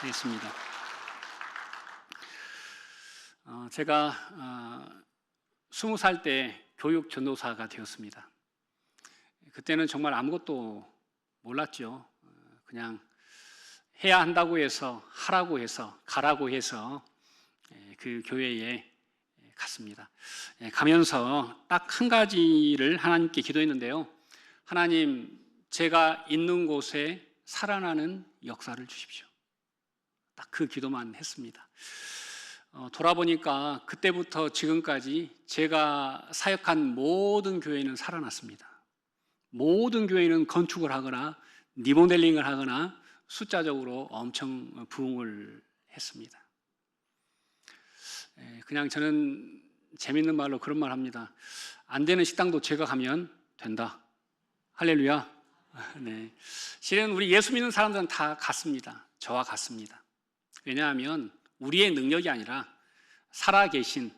되겠습니다. 제가 20살 때 교육 전도사가 되었습니다. 그때는 정말 아무것도 몰랐죠. 그냥 해야 한다고 해서, 하라고 해서, 가라고 해서 그 교회에 갔습니다. 가면서 딱 한 가지를 하나님께 기도했는데요. 하나님, 제가 있는 곳에 살아나는 역사를 주십시오. 딱 그 기도만 했습니다. 돌아보니까 그때부터 지금까지 제가 사역한 모든 교회는 살아났습니다. 모든 교회는 건축을 하거나 리모델링을 하거나 숫자적으로 엄청 부흥을 했습니다. 그냥 저는 재밌는 말로 그런 말 합니다. 안 되는 식당도 제가 가면 된다. 할렐루야. 네. 실은 우리 예수 믿는 사람들은 다 같습니다. 저와 같습니다. 왜냐하면 우리의 능력이 아니라 살아계신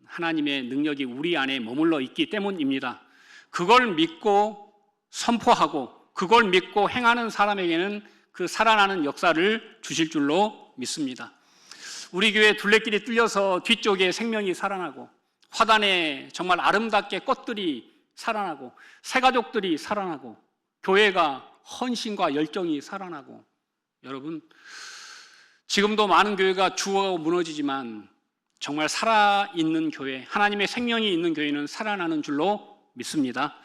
하나님의 능력이 우리 안에 머물러 있기 때문입니다. 그걸 믿고 선포하고 그걸 믿고 행하는 사람에게는 그 살아나는 역사를 주실 줄로 믿습니다. 우리 교회 둘레길이 뚫려서 뒤쪽에 생명이 살아나고 화단에 정말 아름답게 꽃들이 살아나고 새가족들이 살아나고 교회가 헌신과 열정이 살아나고, 여러분, 지금도 많은 교회가 죽어가고 무너지지만 정말 살아있는 교회, 하나님의 생명이 있는 교회는 살아나는 줄로 믿습니다.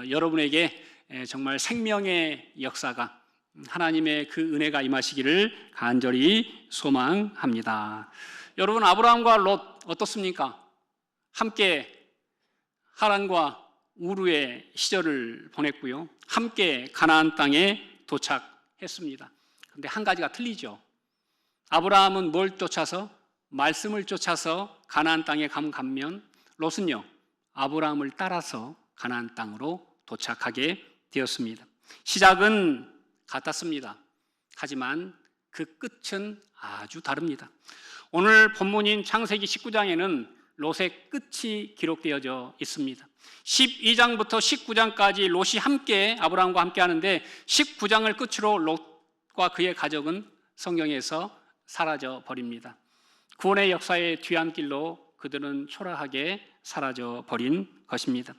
여러분에게 정말 생명의 역사가, 하나님의 그 은혜가 임하시기를 간절히 소망합니다. 여러분, 아브라함과 롯 어떻습니까? 함께 하란과 우르의 시절을 보냈고요. 함께 가나안 땅에 도착했습니다. 그런데 한 가지가 틀리죠. 아브라함은 뭘 쫓아서? 말씀을 쫓아서 가나안 땅에 가면, 롯은요, 아브라함을 따라서 가나안 땅으로 도착하게 되었습니다. 시작은 같았습니다. 하지만 그 끝은 아주 다릅니다. 오늘 본문인 창세기 19장에는 롯의 끝이 기록되어져 있습니다. 12장부터 19장까지 롯이 함께, 아브라함과 함께 하는데 19장을 끝으로 롯과 그의 가족은 성경에서 사라져 버립니다. 구원의 역사의 뒤안길로 그들은 초라하게 사라져 버린 것입니다.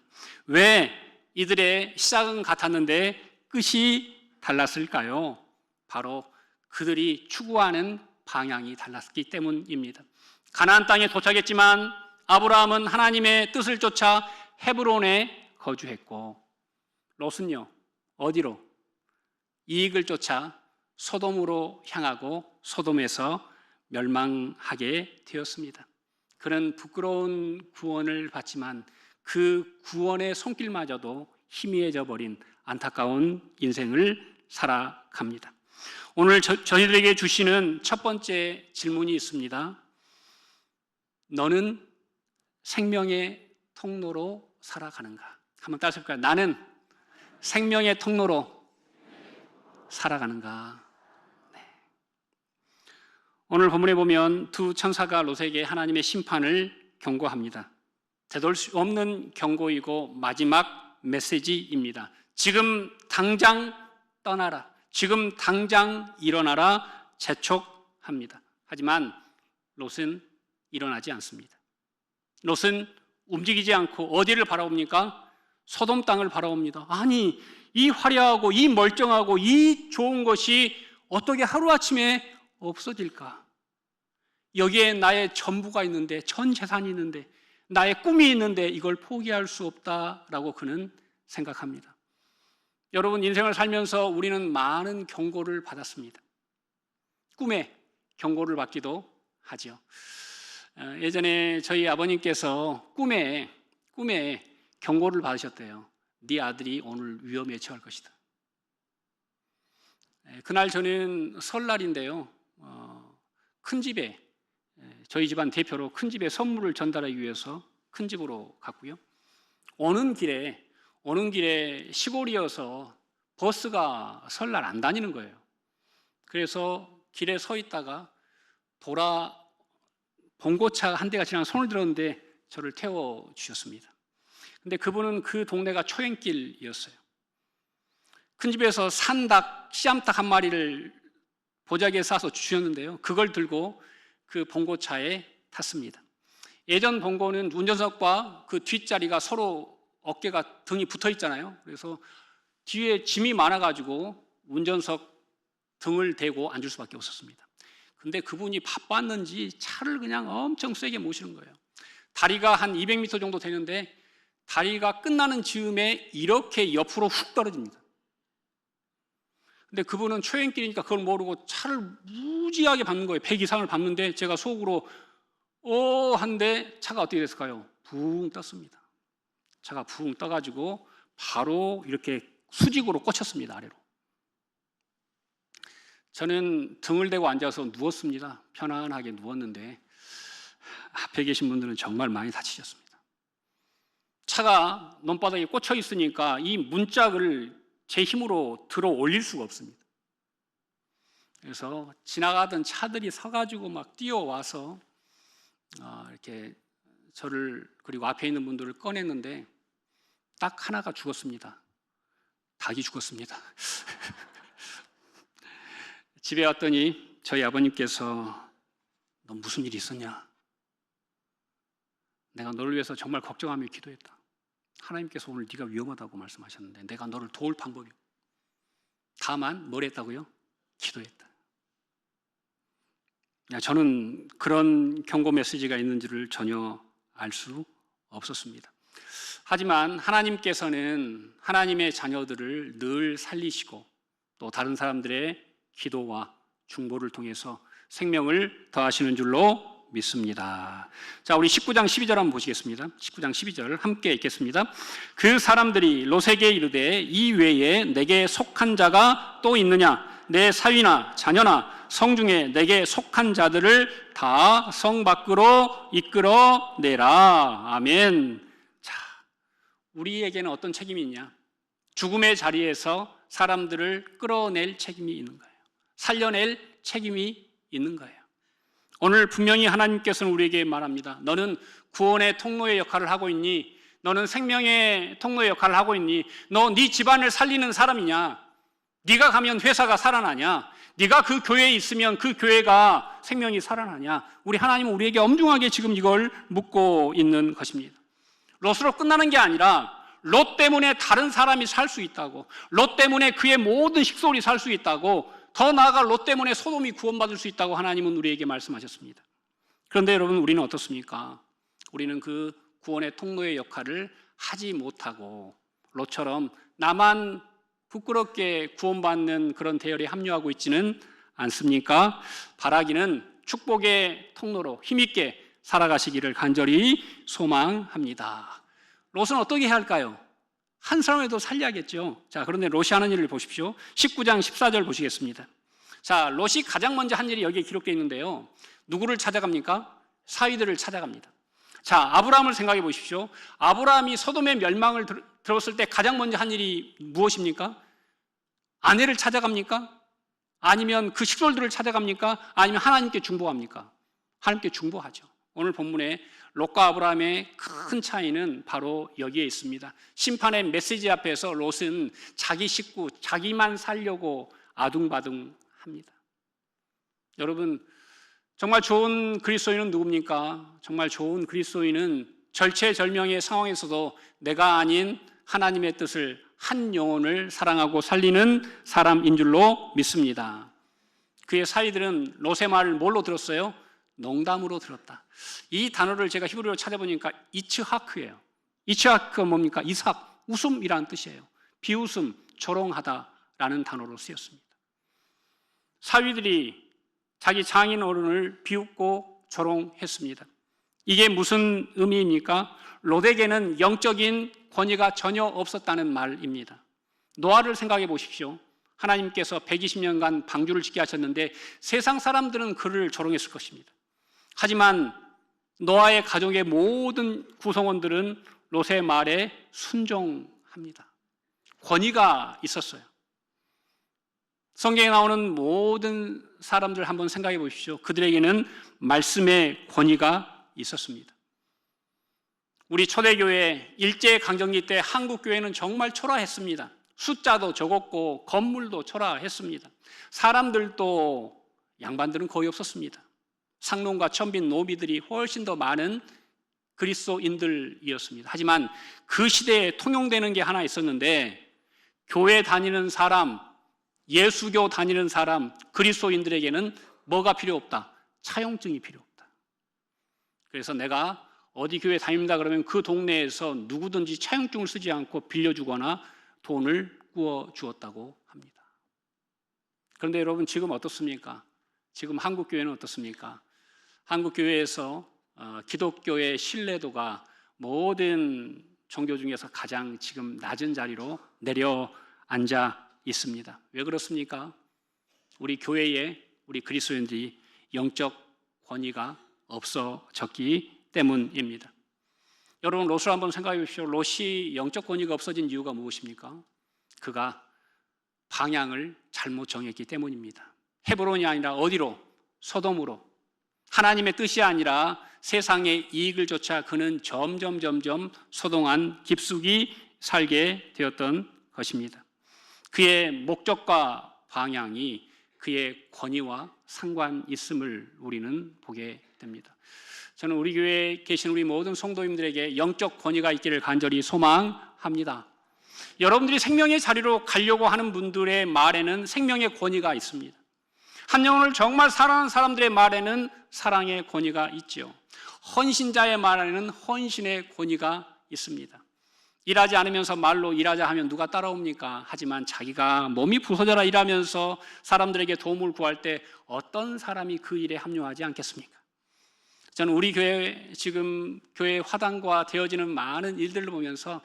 왜 이들의 시작은 같았는데 끝이 달랐을까요? 바로 그들이 추구하는 방향이 달랐기 때문입니다. 가나안 땅에 도착했지만 아브라함은 하나님의 뜻을 쫓아 헤브론에 거주했고, 롯은요, 어디로? 이익을 쫓아 소돔으로 향하고 소돔에서 멸망하게 되었습니다. 그는 부끄러운 구원을 받지만 그 구원의 손길마저도 희미해져 버린 안타까운 인생을 살아갑니다. 오늘 저희들에게 주시는 첫 번째 질문이 있습니다. 너는 생명의 통로로 살아가는가? 한번 따라서 볼까요? 나는 생명의 통로로 살아가는가? 네. 오늘 본문에 보면 두 천사가 롯에게 하나님의 심판을 경고합니다. 되돌 수 없는 경고이고 마지막 메시지입니다. 지금 당장 떠나라. 지금 당장 일어나라. 재촉합니다. 하지만 롯은 일어나지 않습니다. 롯은 움직이지 않고 어디를 바라봅니까? 소돔 땅을 바라봅니다. 아니, 이 화려하고 이 멀쩡하고 이 좋은 것이 어떻게 하루아침에 없어질까? 여기에 나의 전부가 있는데, 전 재산이 있는데, 나의 꿈이 있는데 이걸 포기할 수 없다라고 그는 생각합니다. 여러분, 인생을 살면서 우리는 많은 경고를 받았습니다. 꿈에 경고를 받기도 하죠. 예전에 저희 아버님께서 꿈에 경고를 받으셨대요. 네 아들이 오늘 위험에 처할 것이다. 그날 저는 설날인데요. 큰 집에, 저희 집안 대표로 큰 집에 선물을 전달하기 위해서 큰 집으로 갔고요. 오는 길에 시골이어서 버스가 설날 안 다니는 거예요. 그래서 길에 서 있다가 봉고차 한 대가 지나가 손을 들었는데 저를 태워주셨습니다. 근데 그분은 그 동네가 초행길이었어요. 큰 집에서 산닭, 씨암탉 한 마리를 보자기에 싸서 주셨는데요. 그걸 들고 그 봉고차에 탔습니다. 예전 봉고는 운전석과 그 뒷자리가 서로 어깨가 등이 붙어 있잖아요. 그래서 뒤에 짐이 많아가지고 운전석 등을 대고 앉을 수밖에 없었습니다. 근데 그분이 바빴는지 차를 그냥 엄청 세게 모시는 거예요. 다리가 한 200m 정도 되는데 다리가 끝나는 즈음에 이렇게 옆으로 훅 떨어집니다. 근데 그분은 초행길이니까 그걸 모르고 차를 무지하게 밟는 거예요. 100 이상을 밟는데 제가 속으로 한데 차가 어떻게 됐을까요? 붕 떴습니다. 차가 붕 떠가지고 바로 이렇게 수직으로 꽂혔습니다. 아래로. 저는 등을 대고 앉아서 누웠습니다. 편안하게 누웠는데 앞에 계신 분들은 정말 많이 다치셨습니다. 차가 논바닥에 꽂혀 있으니까 이 문짝을 제 힘으로 들어 올릴 수가 없습니다. 그래서 지나가던 차들이 서가지고 막 뛰어와서 이렇게 저를 그리고 앞에 있는 분들을 꺼냈는데 딱 하나가 죽었습니다. 닭이 죽었습니다. 집에 왔더니 저희 아버님께서 너 무슨 일이 있었냐? 내가 너를 위해서 정말 걱정하며 기도했다. 하나님께서 오늘 네가 위험하다고 말씀하셨는데 내가 너를 도울 방법이 다만 뭘 했다고요? 기도했다. 저는 그런 경고 메시지가 있는지를 전혀 알 수 없었습니다. 하지만 하나님께서는 하나님의 자녀들을 늘 살리시고 또 다른 사람들의 기도와 중보를 통해서 생명을 더하시는 줄로 믿습니다. 자, 우리 19장 12절 한번 보시겠습니다. 19장 12절 함께 읽겠습니다. 그 사람들이 롯에게 이르되 이 외에 내게 속한 자가 또 있느냐? 내 사위나 자녀나 성중에 내게 속한 자들을 다 성 밖으로 이끌어 내라. 아멘. 자, 우리에게는 어떤 책임이 있냐? 죽음의 자리에서 사람들을 끌어낼 책임이 있는 거예요. 살려낼 책임이 있는 거예요. 오늘 분명히 하나님께서는 우리에게 말합니다. 너는 구원의 통로의 역할을 하고 있니? 너는 생명의 통로의 역할을 하고 있니? 너 네 집안을 살리는 사람이냐? 네가 가면 회사가 살아나냐? 네가 그 교회에 있으면 그 교회가 생명이 살아나냐? 우리 하나님은 우리에게 엄중하게 지금 이걸 묻고 있는 것입니다. 롯으로 끝나는 게 아니라 롯 때문에 다른 사람이 살 수 있다고, 롯 때문에 그의 모든 식솔이 살 수 있다고, 더 나아가 롯 때문에 소돔이 구원받을 수 있다고 하나님은 우리에게 말씀하셨습니다. 그런데 여러분, 우리는 어떻습니까? 우리는 그 구원의 통로의 역할을 하지 못하고 롯처럼 나만 부끄럽게 구원받는 그런 대열에 합류하고 있지는 않습니까? 바라기는 축복의 통로로 힘있게 살아가시기를 간절히 소망합니다. 롯은 어떻게 해야 할까요? 한 사람이라도 살려야겠죠. 자, 그런데 롯이 하는 일을 보십시오. 19장 14절 보시겠습니다. 자, 롯이 가장 먼저 한 일이 여기에 기록되어 있는데요. 누구를 찾아갑니까? 사위들을 찾아갑니다. 자, 아브라함을 생각해 보십시오. 아브라함이 소돔의 멸망을 들었을 때 가장 먼저 한 일이 무엇입니까? 아내를 찾아갑니까? 아니면 그 식솔들을 찾아갑니까? 아니면 하나님께 중보합니까? 하나님께 중보하죠. 오늘 본문에 롯과 아브라함의 큰 차이는 바로 여기에 있습니다. 심판의 메시지 앞에서 롯은 자기 식구, 자기만 살려고 아둥바둥합니다. 여러분, 정말 좋은 그리스도인은 누굽니까? 정말 좋은 그리스도인은 절체절명의 상황에서도 내가 아닌 하나님의 뜻을, 한 영혼을 사랑하고 살리는 사람인 줄로 믿습니다. 그의 사위들은 롯의 말을 뭘로 들었어요? 농담으로 들었다. 이 단어를 제가 히브리어로 찾아보니까 이츠하크예요. 이츠하크가 뭡니까? 이삭, 웃음이라는 뜻이에요. 비웃음, 조롱하다라는 단어로 쓰였습니다. 사위들이 자기 장인 어른을 비웃고 조롱했습니다. 이게 무슨 의미입니까? 롯에게는 영적인 권위가 전혀 없었다는 말입니다. 노아를 생각해 보십시오. 하나님께서 120년간 방주를 짓게 하셨는데 세상 사람들은 그를 조롱했을 것입니다. 하지만 노아의 가족의 모든 구성원들은 롯의 말에 순종합니다. 권위가 있었어요. 성경에 나오는 모든 사람들 한번 생각해 보십시오. 그들에게는 말씀의 권위가 있었습니다. 우리 초대교회 일제강점기 때 한국교회는 정말 초라했습니다. 숫자도 적었고 건물도 초라했습니다. 사람들도 양반들은 거의 없었습니다. 상놈과 천빈 노비들이 훨씬 더 많은 그리스도인들이었습니다. 하지만 그 시대에 통용되는 게 하나 있었는데, 교회 다니는 사람, 예수교 다니는 사람, 그리스도인들에게는 뭐가 필요 없다? 차용증이 필요 없다. 그래서 내가 어디 교회 다닙니다 그러면 그 동네에서 누구든지 차용증을 쓰지 않고 빌려주거나 돈을 구워 주었다고 합니다. 그런데 여러분, 지금 어떻습니까? 지금 한국 교회는 어떻습니까? 한국 교회에서 기독교의 신뢰도가 모든 종교 중에서 가장 지금 낮은 자리로 내려앉아 있습니다. 왜 그렇습니까? 우리 교회에 우리 그리스도인들이 영적 권위가 없어졌기 때문입니다. 여러분, 롯을 한번 생각해 보십시오. 롯이 영적 권위가 없어진 이유가 무엇입니까? 그가 방향을 잘못 정했기 때문입니다. 헤브론이 아니라 어디로? 소돔으로. 하나님의 뜻이 아니라 세상의 이익을 쫓아 그는 점점 소동한 깊숙이 살게 되었던 것입니다. 그의 목적과 방향이 그의 권위와 상관 있음을 우리는 보게 됩니다. 저는 우리 교회에 계신 우리 모든 성도님들에게 영적 권위가 있기를 간절히 소망합니다. 여러분들이 생명의 자리로 가려고 하는 분들의 말에는 생명의 권위가 있습니다. 한 영혼을 정말 사랑하는 사람들의 말에는 사랑의 권위가 있지요. 헌신자의 말에는 헌신의 권위가 있습니다. 일하지 않으면서 말로 일하자 하면 누가 따라옵니까? 하지만 자기가 몸이 부서져라 일하면서 사람들에게 도움을 구할 때 어떤 사람이 그 일에 합류하지 않겠습니까? 저는 우리 교회 지금 교회 화단과 되어지는 많은 일들을 보면서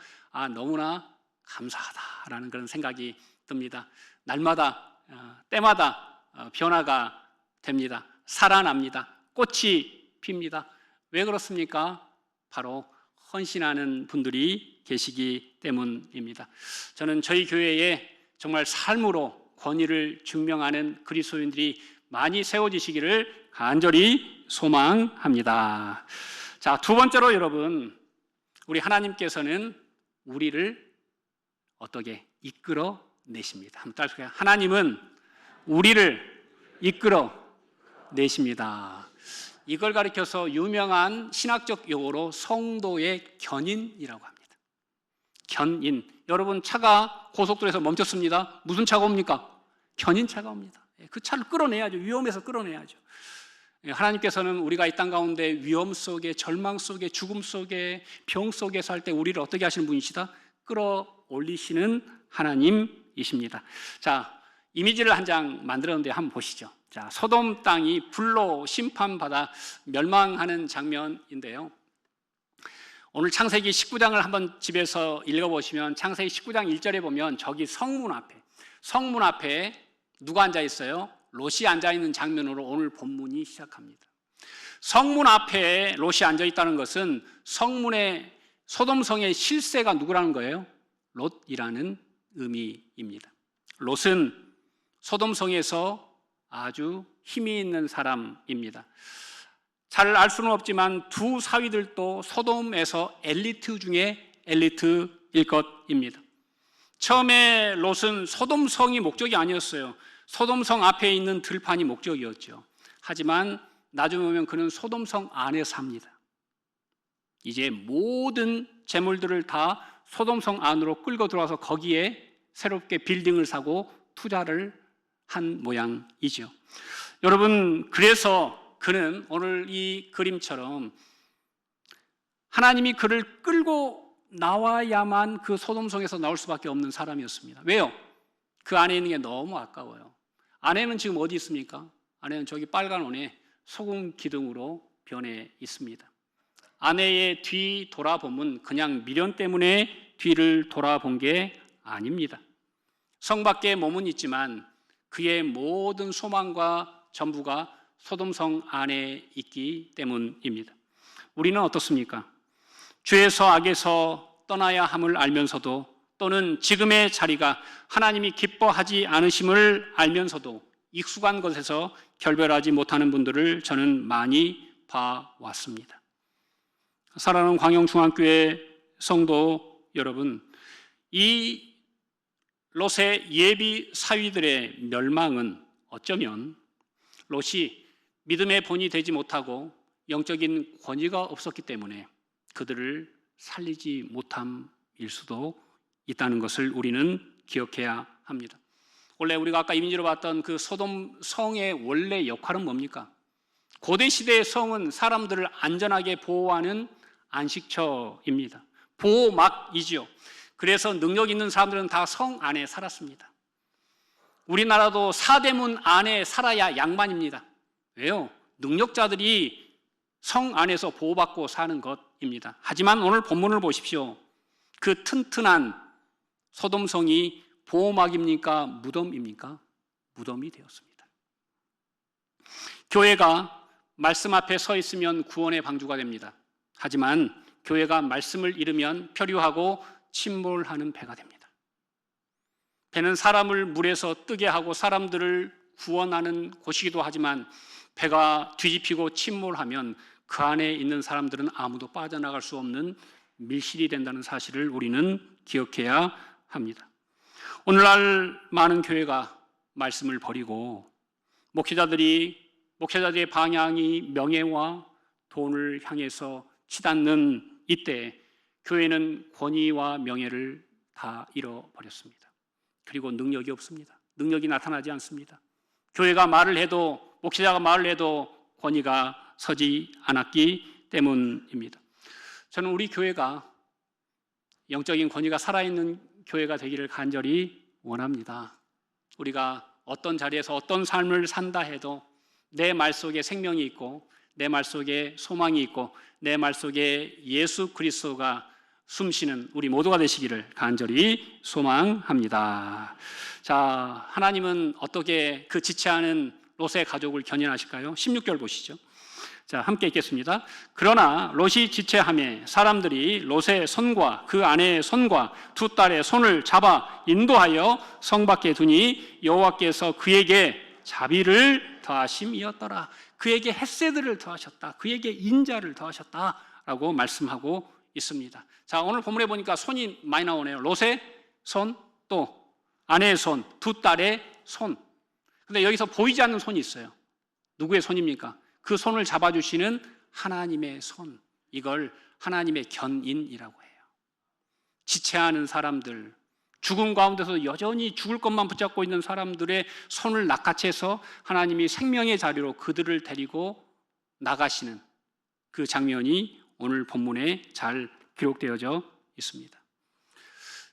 너무나 감사하다라는 그런 생각이 듭니다. 날마다 때마다 변화가 됩니다. 살아납니다. 꽃이 핍니다. 왜 그렇습니까? 바로 헌신하는 분들이 계시기 때문입니다. 저는 저희 교회에 정말 삶으로 권위를 증명하는 그리스도인들이 많이 세워지시기를 간절히 소망합니다. 자, 두 번째로 여러분, 우리 하나님께서는 우리를 어떻게 이끌어 내십니다. 한번 따라해볼까요? 하나님은 우리를 이끌어 내십니다. 이걸 가리켜서 유명한 신학적 용어로 성도의 견인이라고 합니다. 견인. 여러분, 차가 고속도로에서 멈췄습니다. 무슨 차가 옵니까? 견인차가 옵니다. 그 차를 끌어내야죠. 위험해서 끌어내야죠. 하나님께서는 우리가 이 땅 가운데 위험 속에, 절망 속에, 죽음 속에, 병 속에 살 때 우리를 어떻게 하시는 분이시다? 끌어올리시는 하나님이십니다. 자, 이미지를 한 장 만들었는데 한번 보시죠. 자, 소돔 땅이 불로 심판받아 멸망하는 장면인데요. 오늘 창세기 19장을 한번 집에서 읽어보시면 창세기 19장 1절에 보면 저기 성문 앞에 누가 앉아 있어요? 롯이 앉아 있는 장면으로 오늘 본문이 시작합니다. 성문 앞에 롯이 앉아 있다는 것은 성문의 소돔성의 실세가 누구라는 거예요? 롯이라는 의미입니다. 롯은 소돔성에서 아주 힘이 있는 사람입니다. 잘 알 수는 없지만 두 사위들도 소돔에서 엘리트 중에 엘리트일 것입니다. 처음에 롯은 소돔성이 목적이 아니었어요. 소돔성 앞에 있는 들판이 목적이었죠. 하지만 나중에 보면 그는 소돔성 안에 삽니다. 이제 모든 재물들을 다 소돔성 안으로 끌고 들어와서 거기에 새롭게 빌딩을 사고 투자를 한 모양이죠. 여러분, 그래서 그는 오늘 이 그림처럼 하나님이 그를 끌고 나와야만 그 소돔성에서 나올 수밖에 없는 사람이었습니다. 왜요? 그 안에 있는 게 너무 아까워요. 아내는 지금 어디 있습니까? 아내는 저기 빨간 옷에 소금 기둥으로 변해 있습니다. 아내의 뒤 돌아보면 그냥 미련 때문에 뒤를 돌아본 게 아닙니다. 성 밖에 몸은 있지만 그의 모든 소망과 전부가 소돔성 안에 있기 때문입니다. 우리는 어떻습니까? 죄에서 악에서 떠나야 함을 알면서도 또는 지금의 자리가 하나님이 기뻐하지 않으심을 알면서도 익숙한 것에서 결별하지 못하는 분들을 저는 많이 봐왔습니다. 사랑하는 광영중앙교회 성도 여러분, 이 롯의 예비 사위들의 멸망은 어쩌면 롯이 믿음의 본이 되지 못하고 영적인 권위가 없었기 때문에 그들을 살리지 못함일 수도 있다는 것을 우리는 기억해야 합니다. 원래 우리가 아까 이민지로 봤던 그 소돔 성의 원래 역할은 뭡니까? 고대 시대의 성은 사람들을 안전하게 보호하는 안식처입니다. 보호막이지요. 그래서 능력 있는 사람들은 다 성 안에 살았습니다. 우리나라도 사대문 안에 살아야 양반입니다. 왜요? 능력자들이 성 안에서 보호받고 사는 것입니다. 하지만 오늘 본문을 보십시오. 그 튼튼한 소돔성이 보호막입니까? 무덤입니까? 무덤이 되었습니다. 교회가 말씀 앞에 서 있으면 구원의 방주가 됩니다. 하지만 교회가 말씀을 잃으면 표류하고 침몰하는 배가 됩니다. 배는 사람을 물에서 뜨게 하고 사람들을 구원하는 곳이기도 하지만 배가 뒤집히고 침몰하면 그 안에 있는 사람들은 아무도 빠져나갈 수 없는 밀실이 된다는 사실을 우리는 기억해야 합니다. 오늘날 많은 교회가 말씀을 버리고 목회자들의 방향이 명예와 돈을 향해서 치닫는 이때 교회는 권위와 명예를 다 잃어버렸습니다. 그리고 능력이 없습니다. 능력이 나타나지 않습니다. 교회가 말을 해도, 목회자가 말을 해도 권위가 서지 않았기 때문입니다. 저는 우리 교회가 영적인 권위가 살아있는 교회가 되기를 간절히 원합니다. 우리가 어떤 자리에서 어떤 삶을 산다 해도 내 말 속에 생명이 있고 내 말 속에 소망이 있고 내 말 속에 예수 그리스도가 숨쉬는 우리 모두가 되시기를 간절히 소망합니다. 자, 하나님은 어떻게 그 지체하는 롯의 가족을 견인하실까요? 16절 보시죠. 자, 함께 읽겠습니다. 그러나 롯이 지체하매 사람들이 롯의 손과 그 아내의 손과 두 딸의 손을 잡아 인도하여 성 밖에 두니 여호와께서 그에게 자비를 더하심이었더라. 그에게 헷세드를 더하셨다. 그에게 인자를 더하셨다라고 말씀하고 있습니다. 자, 오늘 본문에 보니까 손이 많이 나오네요. 롯의 손, 또 아내의 손, 두 딸의 손. 근데 여기서 보이지 않는 손이 있어요. 누구의 손입니까? 그 손을 잡아주시는 하나님의 손. 이걸 하나님의 견인이라고 해요. 지체하는 사람들, 죽음 가운데서 여전히 죽을 것만 붙잡고 있는 사람들의 손을 낚아채서 하나님이 생명의 자리로 그들을 데리고 나가시는 그 장면이 오늘 본문에 잘 기록되어져 있습니다.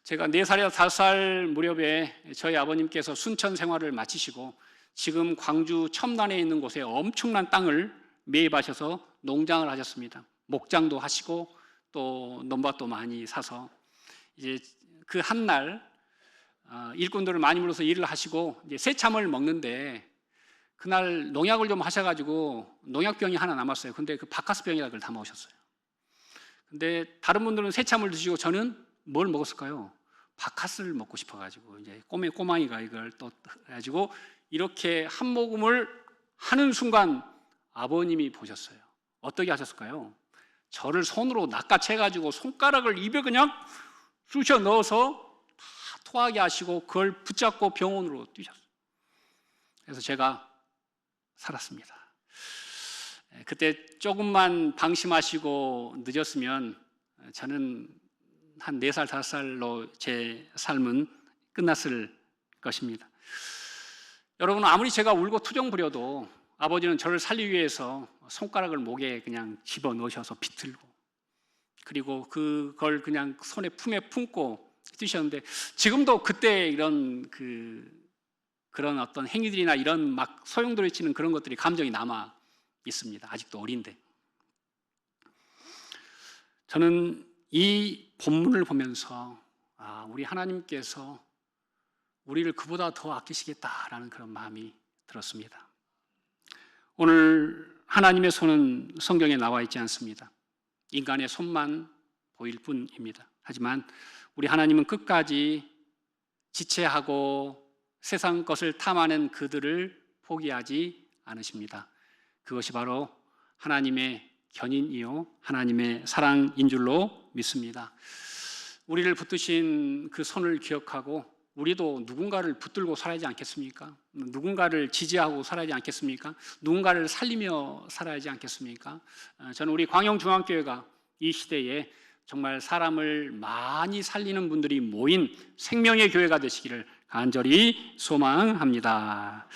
제가 4살이나 5살 무렵에 저희 아버님께서 순천 생활을 마치시고 지금 광주 첨단에 있는 곳에 엄청난 땅을 매입하셔서 농장을 하셨습니다. 목장도 하시고 또 논밭도 많이 사서 이제 그 한날 일꾼들을 많이 불러서 일을 하시고 이제 새참을 먹는데 그날 농약을 좀 하셔가지고 농약병이 하나 남았어요. 근데 그 바카스병에다 그걸 담아오셨어요. 근데 다른 분들은 새참을 드시고 저는 뭘 먹었을까요? 바카스를 먹고 싶어가지고 이제 꼬맹이가 이걸 또 해가지고 이렇게 한 모금을 하는 순간 아버님이 보셨어요. 어떻게 하셨을까요? 저를 손으로 낚아채가지고 손가락을 입에 그냥 쑤셔 넣어서 다 토하게 하시고 그걸 붙잡고 병원으로 뛰셨어요. 그래서 제가 살았습니다. 그때 조금만 방심하시고 늦었으면 저는 한 4살, 5살로 제 삶은 끝났을 것입니다. 여러분, 아무리 제가 울고 투정 부려도 아버지는 저를 살리기 위해서 손가락을 목에 그냥 집어 넣으셔서 비틀고 그리고 그걸 그냥 손에 품에 품고 뛰셨는데 지금도 그때 이런 그런 어떤 행위들이나 이런 막 소용돌이치는 그런 것들이 감정이 남아 있습니다. 아직도 어린데. 저는 이 본문을 보면서 우리 하나님께서 우리를 그보다 더 아끼시겠다라는 그런 마음이 들었습니다. 오늘 하나님의 손은 성경에 나와 있지 않습니다. 인간의 손만 보일 뿐입니다. 하지만 우리 하나님은 끝까지 지체하고 세상 것을 탐하는 그들을 포기하지 않으십니다. 그것이 바로 하나님의 견인이요 하나님의 사랑인 줄로 믿습니다. 우리를 붙드신 그 손을 기억하고 우리도 누군가를 붙들고 살아야 하지 않겠습니까? 누군가를 지지하고 살아야 하지 않겠습니까? 누군가를 살리며 살아야 하지 않겠습니까? 저는 우리 광영중앙교회가 이 시대에 정말 사람을 많이 살리는 분들이 모인 생명의 교회가 되시기를 간절히 소망합니다.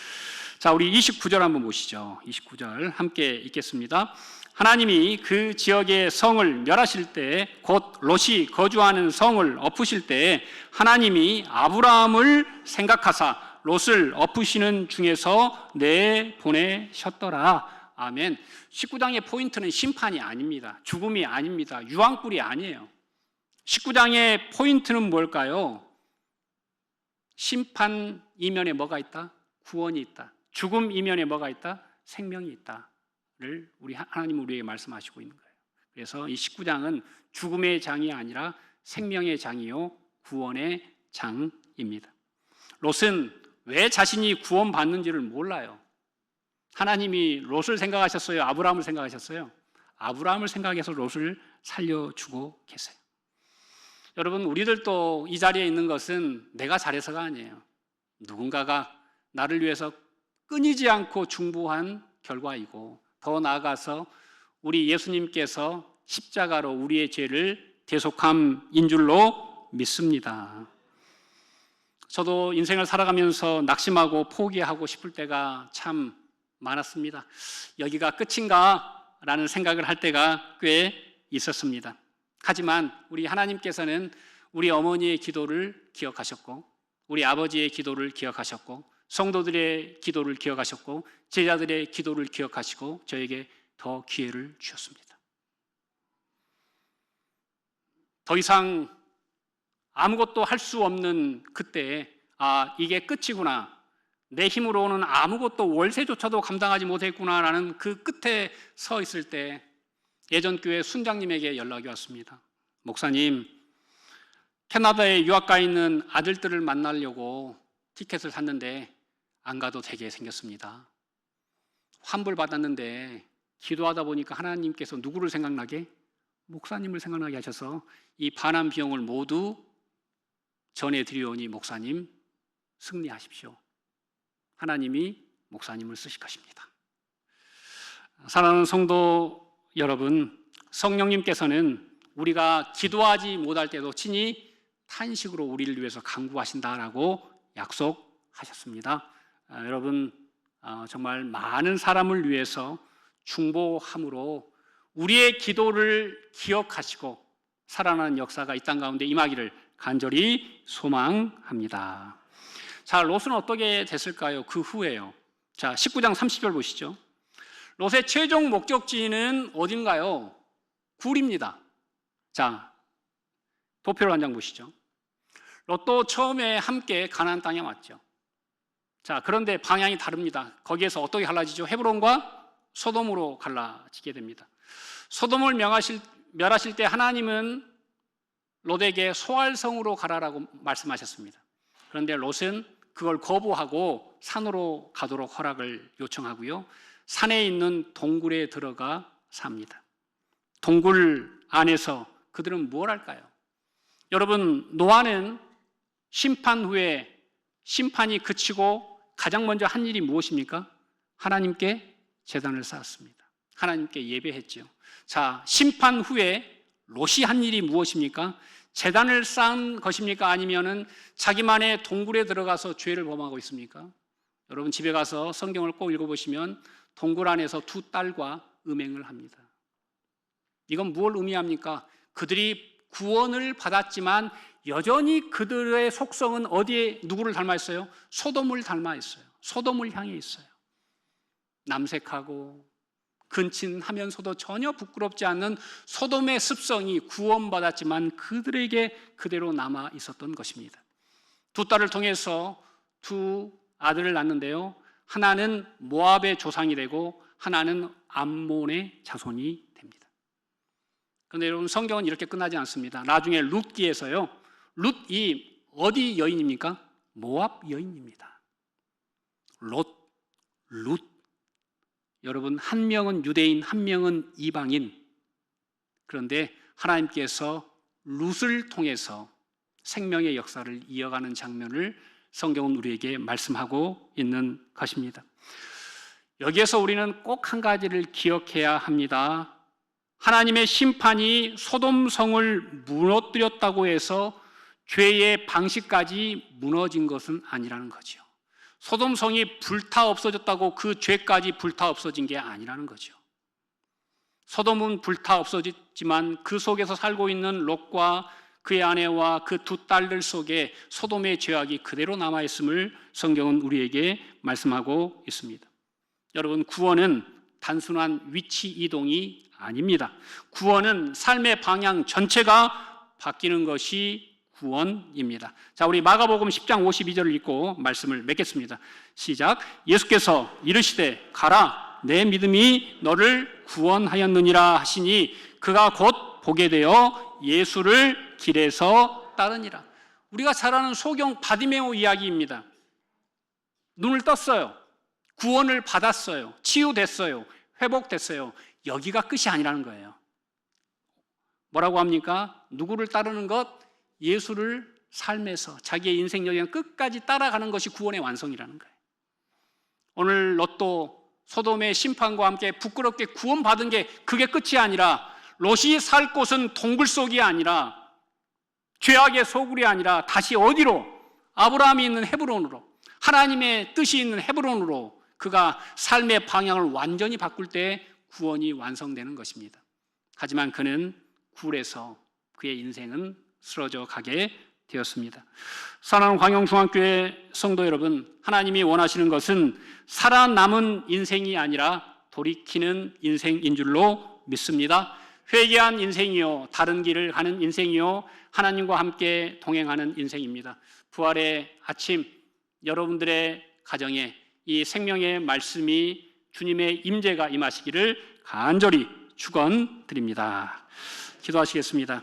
자, 우리 29절 한번 보시죠. 29절 함께 읽겠습니다. 하나님이 그 지역의 성을 멸하실 때, 곧 롯이 거주하는 성을 엎으실 때 하나님이 아브라함을 생각하사 롯을 엎으시는 중에서 내보내셨더라. 아멘. 19장의 포인트는 심판이 아닙니다. 죽음이 아닙니다. 유황불이 아니에요. 19장의 포인트는 뭘까요? 심판 이면에 뭐가 있다? 구원이 있다. 죽음 이면에 뭐가 있다? 생명이 있다를 하나님은 우리에게 말씀하시고 있는 거예요. 그래서 이 19장은 죽음의 장이 아니라 생명의 장이요 구원의 장입니다. 롯은 왜 자신이 구원받는지를 몰라요. 하나님이 롯을 생각하셨어요? 아브라함을 생각하셨어요? 아브라함을 생각해서 롯을 살려주고 계세요. 여러분, 우리들도 이 자리에 있는 것은 내가 잘해서가 아니에요. 누군가가 나를 위해서 끊이지 않고 중보한 결과이고, 더 나아가서 우리 예수님께서 십자가로 우리의 죄를 대속함인 줄로 믿습니다. 저도 인생을 살아가면서 낙심하고 포기하고 싶을 때가 참 많았습니다. 여기가 끝인가? 라는 생각을 할 때가 꽤 있었습니다. 하지만 우리 하나님께서는 우리 어머니의 기도를 기억하셨고, 우리 아버지의 기도를 기억하셨고, 성도들의 기도를 기억하셨고, 제자들의 기도를 기억하시고 저에게 더 기회를 주셨습니다. 더 이상 아무것도 할 수 없는 그때에 이게 끝이구나, 내 힘으로는 아무것도 월세조차도 감당하지 못했구나라는 그 끝에 서 있을 때 예전 교회 순장님에게 연락이 왔습니다. 목사님, 캐나다에 유학 가 있는 아들들을 만나려고 티켓을 샀는데 안 가도 되게 생겼습니다. 환불 받았는데 기도하다 보니까 하나님께서 누구를 생각나게? 목사님을 생각나게 하셔서 이 반환 비용을 모두 전해드리오니 목사님 승리하십시오. 하나님이 목사님을 쓰실 것입니다. 사랑하는 성도 여러분, 성령님께서는 우리가 기도하지 못할 때도 친히 탄식으로 우리를 위해서 간구하신다라고 약속하셨습니다. 여러분, 정말 많은 사람을 위해서 중보함으로 우리의 기도를 기억하시고 살아나는 역사가 이 땅 가운데 임하기를 간절히 소망합니다. 자, 롯은 어떻게 됐을까요? 그 후에요. 자, 19장 30절 보시죠. 롯의 최종 목적지는 어딘가요? 굴입니다. 자, 도표를 한 장 보시죠. 롯도 처음에 함께 가나안 땅에 왔죠. 자, 그런데 방향이 다릅니다. 거기에서 어떻게 갈라지죠? 헤브론과 소돔으로 갈라지게 됩니다. 소돔을 멸하실 때 하나님은 롯에게 소알성으로 가라라고 말씀하셨습니다. 그런데 롯은 그걸 거부하고 산으로 가도록 허락을 요청하고요, 산에 있는 동굴에 들어가 삽니다. 동굴 안에서 그들은 뭘 할까요? 여러분, 노아는 심판 후에 심판이 그치고 가장 먼저 한 일이 무엇입니까? 하나님께 제단을 쌓았습니다. 하나님께 예배했죠. 자, 심판 후에 롯이 한 일이 무엇입니까? 제단을 쌓은 것입니까? 아니면은 자기만의 동굴에 들어가서 죄를 범하고 있습니까? 여러분, 집에 가서 성경을 꼭 읽어보시면 동굴 안에서 두 딸과 음행을 합니다. 이건 무엇을 의미합니까? 그들이 구원을 받았지만 여전히 그들의 속성은 어디에 누구를 닮아 있어요? 소돔을 닮아 있어요. 소돔을 향해 있어요. 남색하고 근친하면서도 전혀 부끄럽지 않는 소돔의 습성이 구원받았지만 그들에게 그대로 남아 있었던 것입니다. 두 딸을 통해서 두 아들을 낳는데요, 하나는 모압의 조상이 되고 하나는 암몬의 자손이 됩니다. 그런데 여러분, 성경은 이렇게 끝나지 않습니다. 나중에 룻기에서요, 룻이 어디 여인입니까? 모압 여인입니다. 룻. 여러분, 한 명은 유대인, 한 명은 이방인. 그런데 하나님께서 룻을 통해서 생명의 역사를 이어가는 장면을 성경은 우리에게 말씀하고 있는 것입니다. 여기에서 우리는 꼭 한 가지를 기억해야 합니다. 하나님의 심판이 소돔성을 무너뜨렸다고 해서 죄의 방식까지 무너진 것은 아니라는 거죠. 소돔성이 불타 없어졌다고 그 죄까지 불타 없어진 게 아니라는 거죠. 소돔은 불타 없어졌지만 그 속에서 살고 있는 롯과 그의 아내와 그 두 딸들 속에 소돔의 죄악이 그대로 남아있음을 성경은 우리에게 말씀하고 있습니다. 여러분, 구원은 단순한 위치 이동이 아닙니다. 구원은 삶의 방향 전체가 바뀌는 것이 구원입니다. 자, 우리 마가복음 10장 52절을 읽고 말씀을 맺겠습니다. 시작. 예수께서 이르시되 가라, 내 믿음이 너를 구원하였느니라 하시니 그가 곧 보게 되어 예수를 길에서 따르니라. 우리가 잘 아는 소경 바디메오 이야기입니다. 눈을 떴어요. 구원을 받았어요. 치유됐어요. 회복됐어요. 여기가 끝이 아니라는 거예요. 뭐라고 합니까? 누구를 따르는 것? 예수를 삶에서 자기의 인생 여정 끝까지 따라가는 것이 구원의 완성이라는 거예요. 오늘 롯도 소돔의 심판과 함께 부끄럽게 구원받은 게 그게 끝이 아니라 롯이 살 곳은 동굴 속이 아니라 죄악의 소굴이 아니라 다시 어디로? 아브라함이 있는 헤브론으로, 하나님의 뜻이 있는 헤브론으로 그가 삶의 방향을 완전히 바꿀 때 구원이 완성되는 것입니다. 하지만 그는 굴에서 그의 인생은 쓰러져 가게 되었습니다. 사랑하는 광영중앙교회 성도 여러분, 하나님이 원하시는 것은 살아남은 인생이 아니라 돌이키는 인생인 줄로 믿습니다. 회개한 인생이요, 다른 길을 가는 인생이요, 하나님과 함께 동행하는 인생입니다. 부활의 아침, 여러분들의 가정에 이 생명의 말씀이 주님의 임재가 임하시기를 간절히 축원드립니다. 기도하시겠습니다.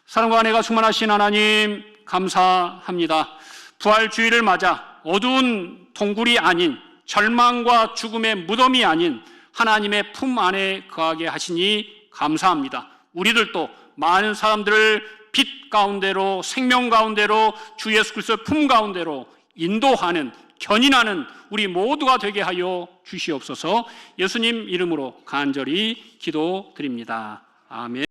사랑과 은혜가 충만하신 하나님 감사합니다. 부활주의를 맞아 어두운 동굴이 아닌, 절망과 죽음의 무덤이 아닌 하나님의 품 안에 거하게 하시니 감사합니다. 우리들도 많은 사람들을 빛 가운데로, 생명 가운데로, 주 예수 그리스도의 품 가운데로 인도하는, 견인하는 우리 모두가 되게 하여 주시옵소서. 예수님 이름으로 간절히 기도드립니다. 아멘.